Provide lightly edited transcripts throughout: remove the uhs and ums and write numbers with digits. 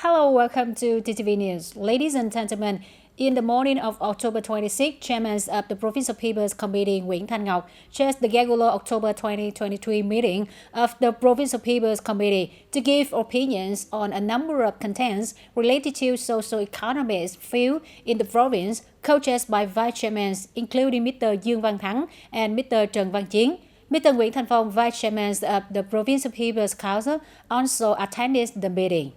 Hello, welcome to TTV News. Ladies and gentlemen, in the morning of October 26, Chairman of the Provincial People's Committee Nguyễn Thanh Ngọc chairs the regular October 2023 meeting of the Provincial People's Committee to give opinions on a number of contents related to socio-economic field in the province, co-chaired by Vice Chairmen including Mr. Dương Văn Thắng and Mr. Trần Văn Chiến. Mr. Nguyễn Thanh Phong, Vice Chairman of the Provincial People's Council, also attended the meeting.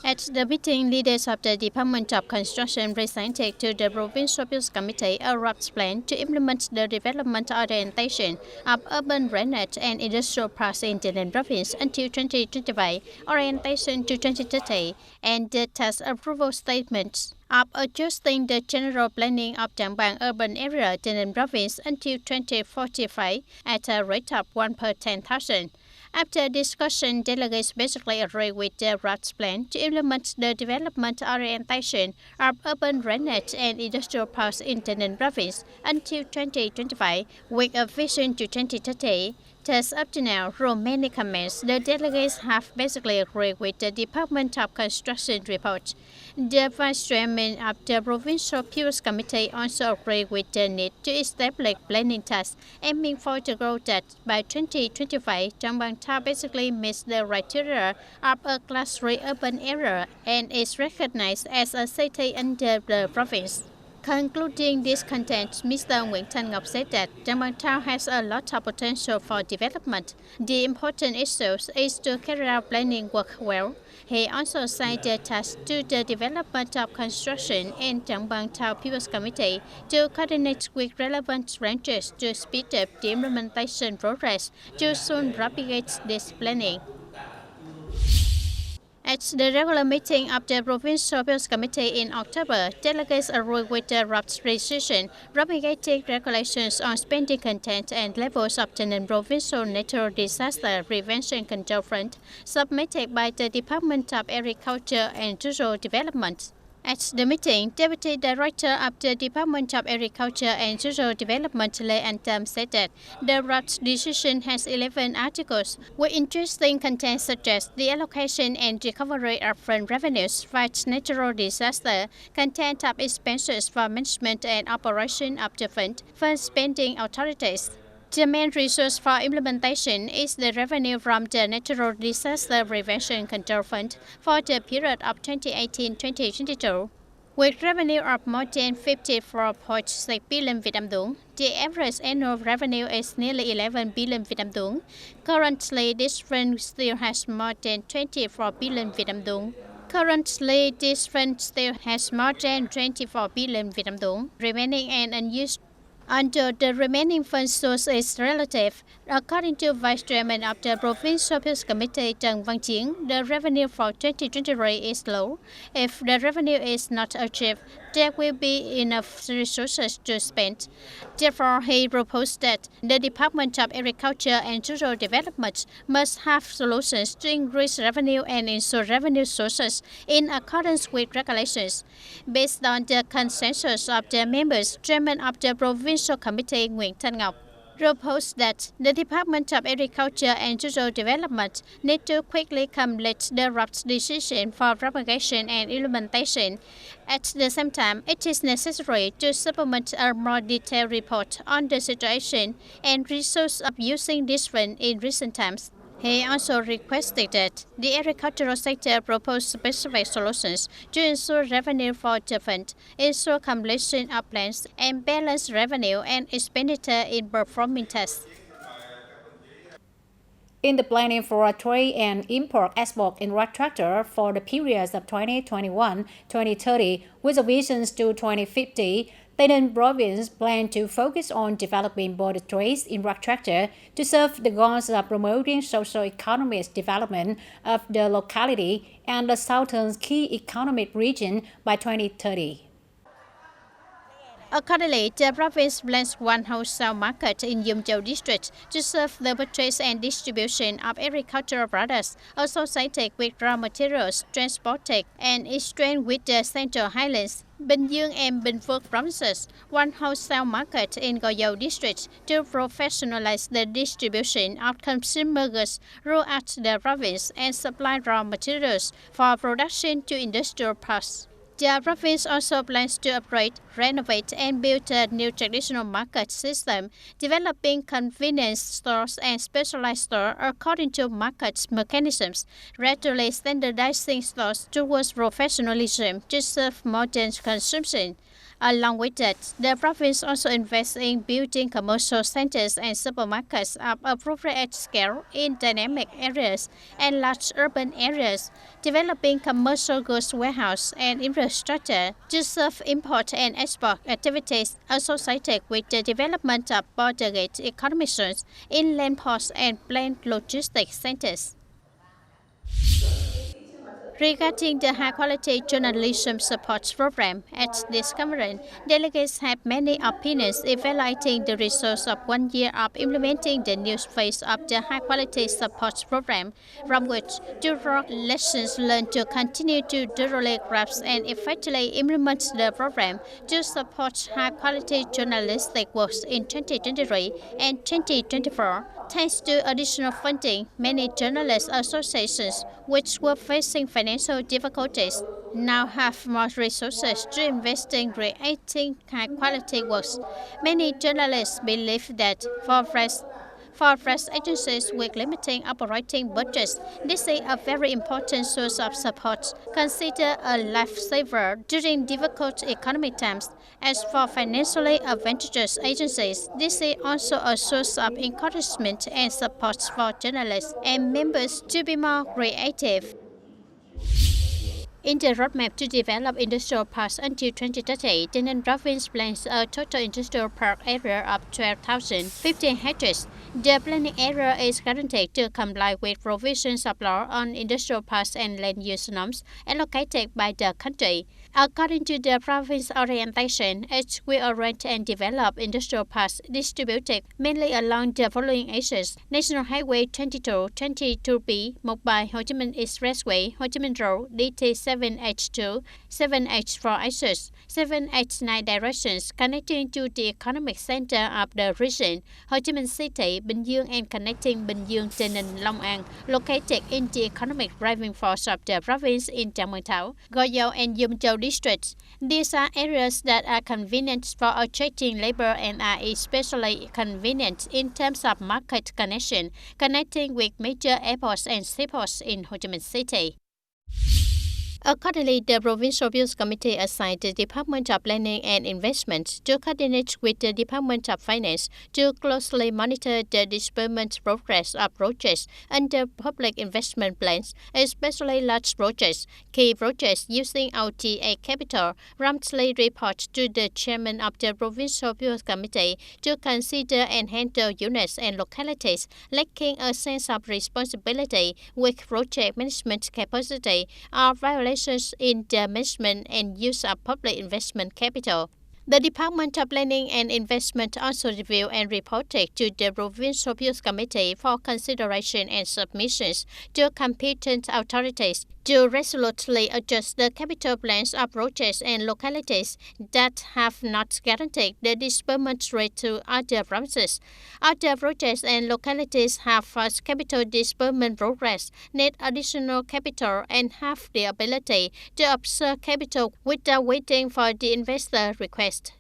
At the meeting, leaders of the Department of Construction presented to the Provincial People's Committee a rough plan to implement the development orientation of urban drainage and industrial parks in the province until 2025, orientation to 2030, and the task approval statements of adjusting the general planning of Trảng Bàng urban area in the province until 2045 at a rate of 1 per 10,000. After discussion, delegates basically agree with the rough plan to implement the development orientation of urban drainage and industrial parks in the province until 2025 with a vision to 2030. Thus, up to now, from many comments, the delegates have basically agreed with the Department of Construction report. The Vice Chairman of the Provincial People's Committee also agreed with the need to establish planning tasks aiming for the goal that by 2025, Trảng Bàng Town basically meets the criteria of a Class 3 urban area and is recognized as a city under the province. Concluding this content, Mr. Nguyễn Thanh Ngọc said that Trảng Bàng Town has a lot of potential for development. The important issue is to carry out planning work well. He also assigned the task to the Development of Construction and Trảng Bàng Town People's Committee to coordinate with relevant branches to speed up the implementation progress to soon propagate this planning. At the regular meeting of the Provincial People's Committee in October, delegates agreed with the draft decision promulgating regulations on spending content and levels of the provincial natural disaster prevention control fund submitted by the Department of Agriculture and Rural Development. At the meeting, Deputy Director of the Department of Agriculture and Rural Development Lê Anh Tâm said that the draft decision has 11 articles with interesting content such as the allocation and recovery of fund revenues, fight natural disaster, content of expenses for management and operation of the fund spending authorities. The main resource for implementation is the revenue from the Natural Disaster Prevention Control Fund for the period of 2018-2022. With revenue of more than 54.6 billion Việt Nam đồng, the average annual revenue is nearly 11 billion Việt Nam đồng. Currently, this fund still has more than 24 billion Việt Nam đồng. Remaining and unused. Under the remaining fund source is relative. According to Vice Chairman of the Provincial People's Committee Trần Văn Chiến, the revenue for 2023 is low. If the revenue is not achieved, there will be enough resources to spend. Therefore, he proposed that the Department of Agriculture and Rural Development must have solutions to increase revenue and ensure revenue sources in accordance with regulations. Based on the consensus of the members, Chairman of the Provincial Committee Nguyễn Thanh Ngọc proposed that the Department of Agriculture and Rural Development need to quickly complete the draft decision for propagation and implementation. At the same time, it is necessary to supplement a more detailed report on the situation and resource of using this fund in recent times. He also requested that the agricultural sector propose specific solutions to ensure revenue for the fund, ensure completion of plans, and balance revenue and expenditure in performing tasks. In the planning for a trade and import-export infrastructure for the periods of 2021-2030 with a vision to 2050, TayNinhTV province plans to focus on developing border trade infrastructure to serve the goals of promoting socio-economic development of the locality and the southern key economic region by 2030. Accordingly, the province plans one wholesale market in Yumzhou district to serve the purchase and distribution of agricultural products associated with raw materials transported and exchanged with the Central Highlands, Bình Dương and Bình Phước provinces, one wholesale market in Goyou district to professionalize the distribution of consumer goods throughout the province and supply raw materials for production to industrial parks. The province also plans to upgrade, renovate, and build a new traditional market system, developing convenience stores and specialized stores according to market mechanisms, gradually standardizing stores towards professionalism to serve modern consumption. Along with that, the province also invests in building commercial centers and supermarkets of appropriate scale in dynamic areas and large urban areas, developing commercial goods warehouse and infrastructure to serve import and export activities associated with the development of border gate economic zones, inland ports, and planned logistics centers. Regarding the high-quality journalism support program at this conference, delegates have many opinions evaluating the results of 1 year of implementing the new phase of the high-quality support program, from which to draw lessons learned to continue to thoroughly grasp and effectively implement the program to support high-quality journalistic works in 2023 and 2024. Thanks to additional funding, many journalist associations which were facing financial difficulties now have more resources to invest in creating high-quality works. Many journalists believe that for press agencies with limiting operating budgets, this is a very important source of support, considered a lifesaver during difficult economic times. As for financially advantageous agencies, this is also a source of encouragement and support for journalists and members to be more creative. In the roadmap to develop industrial parks until 2030, Tây Ninh province plans a total industrial park area of 12,015 hectares. The planning area is guaranteed to comply with provisions of law on industrial parks and land use norms allocated by the country. According to the province orientation, it will arrange and develop industrial parks distributed mainly along the following axes: National Highway 22, 22B, Mộc-Bài Hồ Chí Minh Expressway, Hồ Chí Minh Road, DT7H2, 7H4 axis, 7H9 directions connecting to the economic center of the region, Hồ Chí Minh City, Bình Dương, and connecting Bình Dương, Tây Ninh, Long An, located in the economic driving force of the province in Trang Mương Thảo, Goyou, and Yumzhou districts. These are areas that are convenient for attracting labor and are especially convenient in terms of market connection, connecting with major airports and seaports in Ho Chi Minh City. Accordingly, the Provincial Bills Committee assigned the Department of Planning and Investment to coordinate with the Department of Finance to closely monitor the disbursement progress of projects under public investment plans, especially large projects. Key projects using OTA capital promptly report to the Chairman of the Provincial Bills Committee to consider and handle units and localities lacking a sense of responsibility with project management capacity or violations in the management and use of public investment capital. The Department of Planning and Investment also reviewed and reported to the Provincial Bills Committee for consideration and submissions to competent authorities to resolutely adjust the capital plans of projects and localities that have not guaranteed the disbursement rate to other provinces. Other projects and localities have fast capital disbursement progress, need additional capital, and have the ability to absorb capital without waiting for the investor request.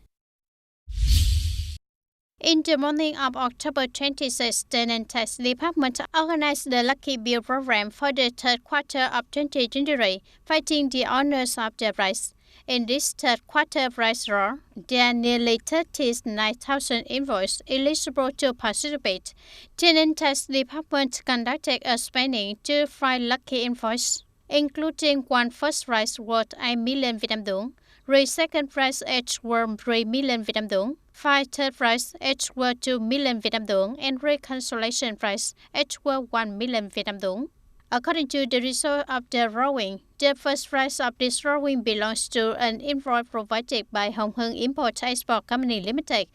In the morning of October 26, the TayNinhTV Department organized the Lucky Bill program for the third quarter of 2023, fighting the owners of the prize. In this third quarter prize draw, there are nearly 39,000 invoices eligible to participate. TayNinhTV Department conducted a spending to 5 lucky invoices, including one first prize worth 8 million Vietnam dong, 3 second prize each worth 3 million Vietnam dong, 5 third prize each worth 2 million Vietnam dong, and 3 consolation prize each worth 1 million Vietnam dong. According to the result of the drawing, the first prize of this drawing belongs to an invoice provided by Hồng Hưng Import-Export Company Limited.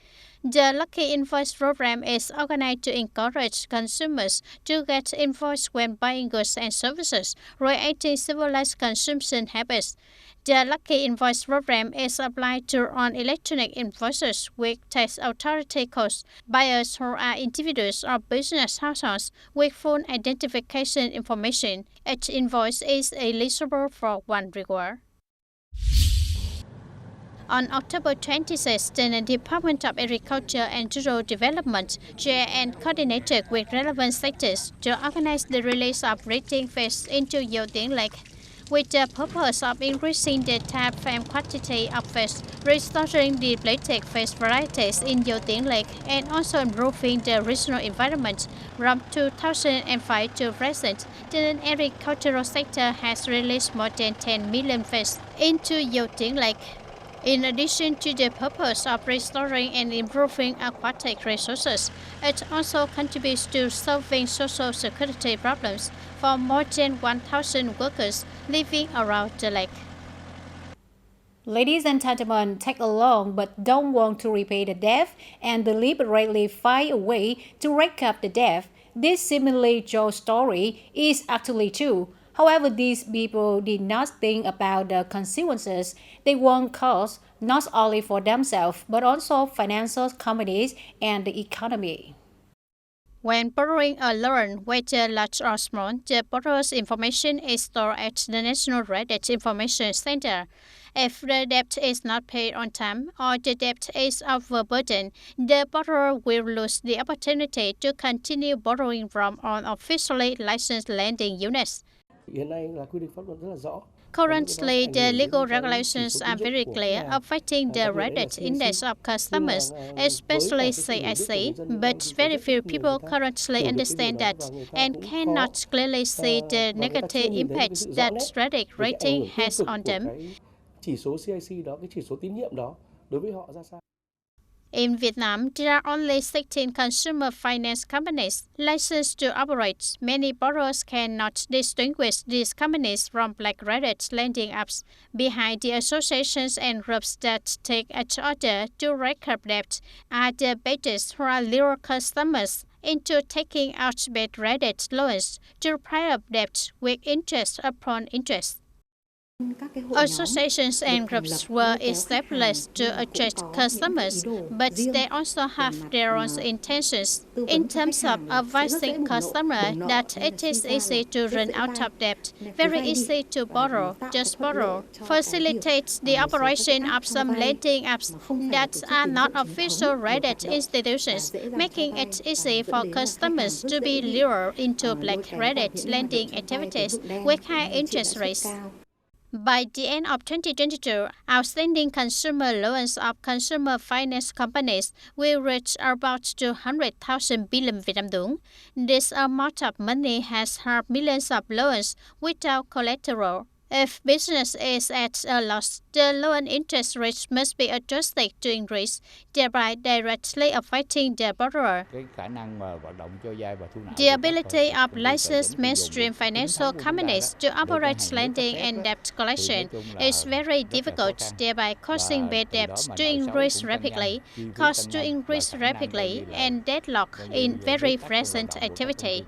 The Lucky Invoice program is organized to encourage consumers to get invoiced when buying goods and services, creating civilized consumption habits. The Lucky Invoice program is applied to all electronic invoices with tax authority codes, buyers who are individuals or business households with full identification information. Each invoice is eligible for one reward. On October 26, the Department of Agriculture and Rural Development chaired and coordinated with relevant sectors to organize the release of breeding fish into Yêu Tiếng Lake, with the purpose of increasing the type and quantity of fish, restoring the depleted fish varieties in Yêu Tiếng Lake, and also improving the regional environment. From 2005 to present, the agricultural sector has released more than 10 million fish into Yêu Tiếng Lake. In addition to the purpose of restoring and improving aquatic resources, it also contributes to solving social security problems for more than 1,000 workers living around the lake. Ladies and gentlemen, take a loan but don't want to repay the debt and deliberately find a way to rake up the debt. This seemingly Joe's story is actually true. However, these people did not think about the consequences they won't cause not only for themselves but also financial companies and the economy. When borrowing a loan, whether large or small, the borrower's information is stored at the National Credit Information Center. If the debt is not paid on time or the debt is overburdened, the borrower will lose the opportunity to continue borrowing from unofficially licensed lending units. Currently, the legal regulations are very clear, affecting the credit index of customers, especially CIC, but very few people currently understand that and cannot clearly see the negative impact that credit rating has on them. In Vietnam, there are only 16 consumer finance companies licensed to operate. Many borrowers cannot distinguish these companies from black credit lending apps. Behind the associations and groups that take each other to rake up debt are the baiters who are lure customers into taking out bad credit loans to pay up debt with interest upon interest. Associations and groups were established to attract customers, but they also have their own intentions in terms of advising customers that it is easy to run out of debt, very easy to borrow, just borrow, facilitates the operation of some lending apps that are not official credit institutions, making it easy for customers to be lured into black credit lending activities with high interest rates. By the end of 2022, outstanding consumer loans of consumer finance companies will reach about 200,000 billion Vietnam dong. This amount of money has helped millions of loans without collateral. If business is at a loss, the loan interest rates must be adjusted to increase, thereby directly affecting the borrower. The ability of licensed mainstream financial companies to operate lending and debt collection is very difficult, thereby causing bad debts to increase rapidly, costs to increase rapidly, and deadlock in very present activity.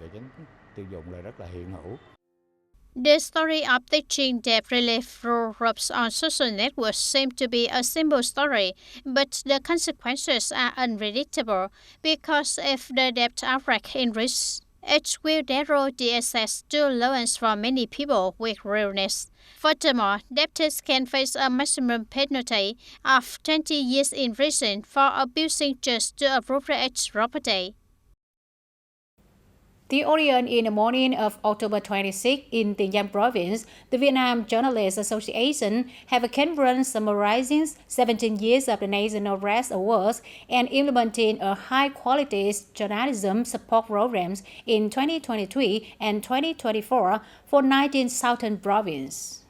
The story of teaching debt relief through groups on social networks seems to be a simple story, but the consequences are unpredictable because if the debt outbreak increases, it will narrow the access to loans for many people with real needs. Furthermore, debtors can face a maximum penalty of 20 years in prison for abusing just to appropriate property. The Orient in the morning of October 26 in Tiền Giang province, the Vietnam Journalists Association have a conference summarizing 17 years of the National Press Awards and implementing a high-quality journalism support programs in 2023 and 2024 for 19 southern provinces.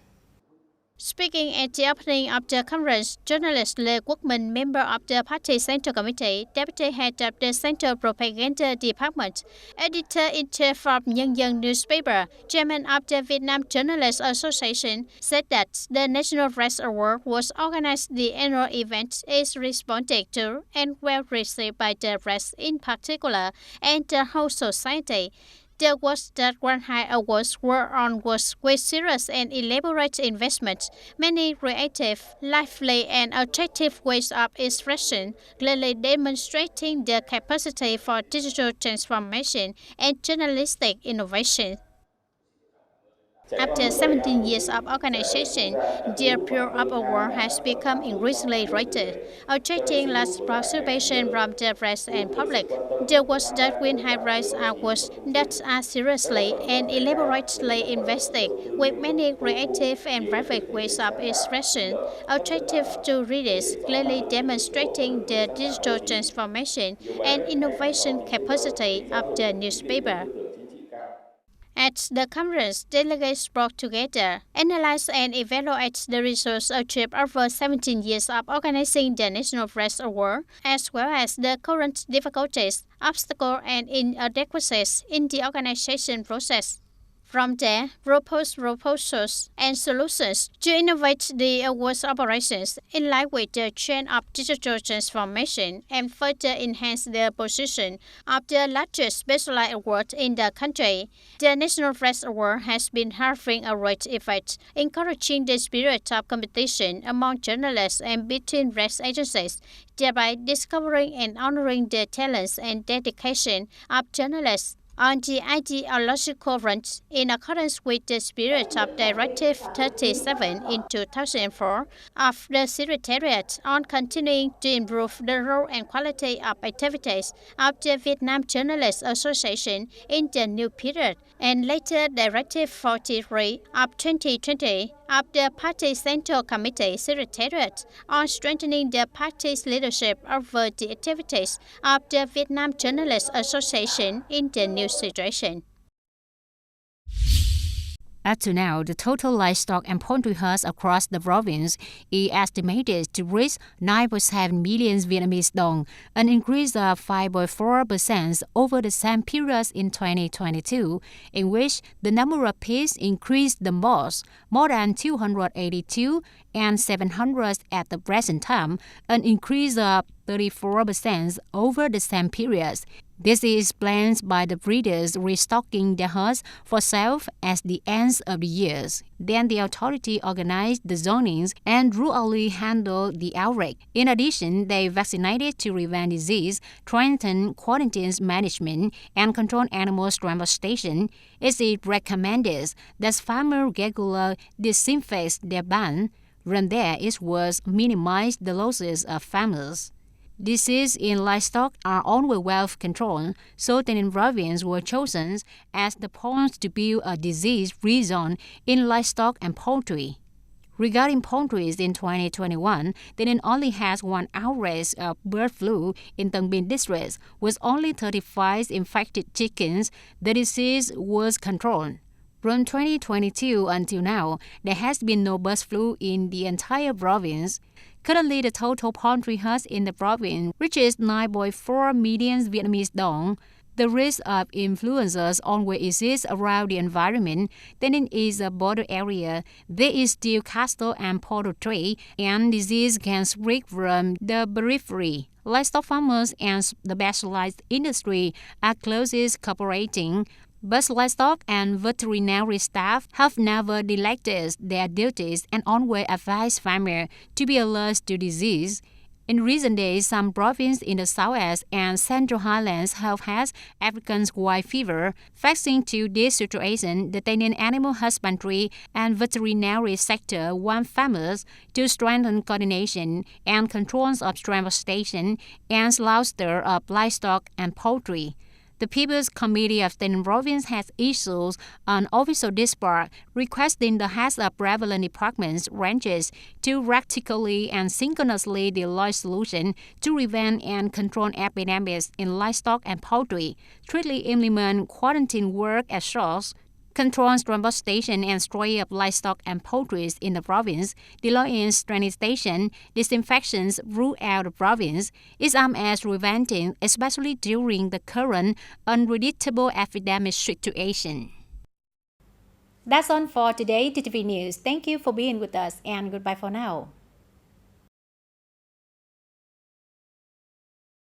Speaking at the opening of the conference, journalist Lê Quốc Minh, member of the party Central Committee, deputy head of the Central Propaganda Department, editor-in-chief of Nhân dân newspaper, chairman of the Vietnam Journalists Association, said that the National Press Award was organized. The annual event is responded to and well received by the press in particular and the whole society. The works that won high awards were on works with serious and elaborate investments, many creative, lively, and attractive ways of expression, clearly demonstrating the capacity for digital transformation and journalistic innovation. After 17 years of organization, the appeal of award has become increasingly rated, attracting large participation from the press and public. The works that win high prize are works that are seriously and elaborately invested, with many creative and graphic ways of expression, attractive to readers, clearly demonstrating the digital transformation and innovation capacity of the newspaper. At the conference, delegates brought together, analyzed and evaluated the results achieved over 17 years of organizing the National Press Award, as well as the current difficulties, obstacles, and inadequacies in the organization process. From there, propose proposals and solutions to innovate the awards operations in line with the trend of digital transformation and further enhance the position of the largest specialized award in the country. The National Press Award has been having a great effect, encouraging the spirit of competition among journalists and between press agencies, thereby discovering and honoring the talents and dedication of journalists. On the ideological front, in accordance with the spirit of Directive 37 in 2004 of the Secretariat on continuing to improve the role and quality of activities of the Vietnam Journalists Association in the new period, and later Directive 43 of 2020 of the Party Central Committee Secretariat on strengthening the party's leadership over the activities of the Vietnam Journalists Association in the new situation. Up to now, the total livestock and poultry herds across the province is estimated to reach 9.7 million Vietnamese dong, an increase of 5.4% over the same period in 2022, in which the number of pigs increased the most, more than 282 and 700 at the present time, an increase of 34% over the same period. This is explained by the breeders restocking their herds for sale at the end of the year. Then the authority organized the zonings and rurally handled the outbreak. In addition, they vaccinated to prevent disease, strengthen quarantine management, and control animal transportation. It is recommended that farmers regularly disinfect their barn. From there, it was minimize the losses of farmers. Diseases in livestock are always well controlled, so TayNinhTV province were chosen as the points to build a disease-free zone in livestock and poultry. Regarding poultry in 2021, TayNinhTV only has one outbreak of bird flu in Tân Binh district, with only 35 infected chickens. The disease was controlled. From 2022 until now, there has been no bird flu in the entire province. Currently, the total poultry herds in the province reaches 9.4 million Vietnamese dong. The risk of influenzas always exists around the environment. TayNinhTV is a border area. There is still cattle and poultry, and disease can spread from the periphery. Livestock farmers and the specialized industry are closely cooperating. But livestock and veterinary staff have never neglected their duties and always advise farmers to be alert to disease. In recent days, some provinces in the Southwest and Central Highlands have had African white fever. Facing to this situation, the TayNinhTV animal husbandry and veterinary sector want farmers to strengthen coordination and controls of transportation and slaughter of livestock and poultry. The People's Committee of TayNinhTV Province has issued an official dispatch requesting the heads of prevalent departments ranches to practically and synchronously deploy solutions to prevent and control epidemics in livestock and poultry, strictly implement quarantine work as source, controls transportation and storage of livestock and poultry in the province, deploys training station, disinfections throughout the province, is armed as preventing, especially during the current unpredictable epidemic situation. That's all for today, TTV News. Thank you for being with us and goodbye for now.